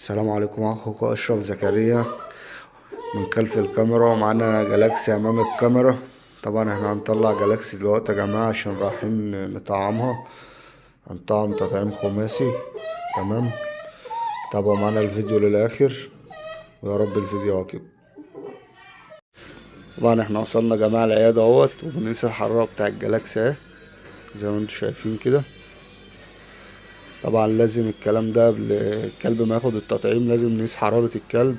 السلام عليكم، اخوكم اشرف زكريا من خلف الكاميرا، ومعانا جالاكسي امام الكاميرا. طبعا احنا هنطلع جالاكسي دلوقتي يا جماعة عشان رايحين نطعمها. هنطعم تطعيم خماسي. تمام. تابعوا معانا الفيديو للاخر ويا رب الفيديو يعجبكم. طبعا احنا وصلنا يا جماعة العيادة اهوت، وبنقيس الحرارة بتاع الجالاكسي اهي زي ما انتم شايفين كده. طبعا لازم الكلام ده قبل الكلب ما ياخد التطعيم، لازم نقيس حرارة الكلب.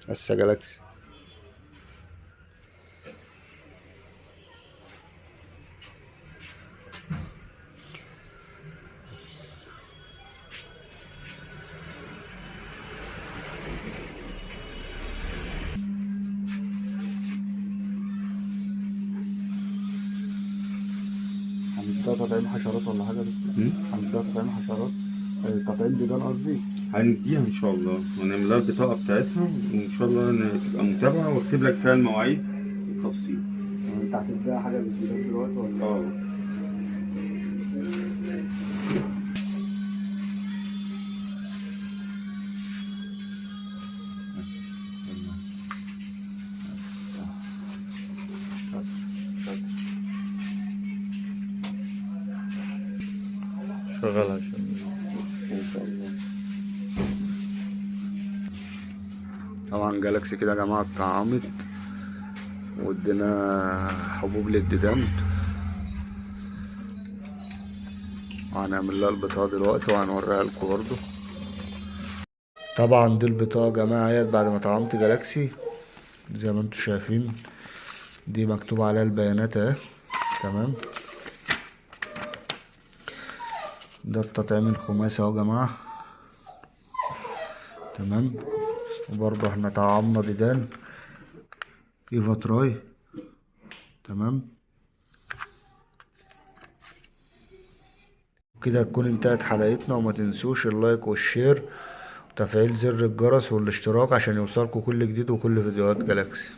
بس يا جالاكسي. هنديها تطعيم حشرات ولا حاجة دي؟ هنديها تطعيم حشرات. تطعيم ديدان قصدي. هنديها ان شاء الله ونعمل لها البطاقه بتاعتها، وان شاء الله تبقى متابعه واكتب لك فيها المواعيد بالتفصيل. انت هتديها حاجة بالديدان دلوقتي ولا؟ اه. شغال عشان ان شاء الله. طبعا جالاكسي كده يا جماعة اتطعمت وادينا حبوب للديدان، وهنعمل لها البطاقة دلوقتي وهنوريها لكم برضه. طبعا دي البطاقة يا جماعة اهيت بعد ما طعمت جالاكسي زي ما انتم شايفين. دي مكتوب عليها البيانات اهي. تمام. ده التطعيم الخماسي اهو يا جماعة. تمام. وبرضه احنا طعمنا ديدان ايفا تراي. تمام. كده تكون انتهت حلقتنا، وما تنسوش اللايك والشير وتفعيل زر الجرس والاشتراك عشان يوصلكوا كل جديد وكل فيديوهات جالاكسي.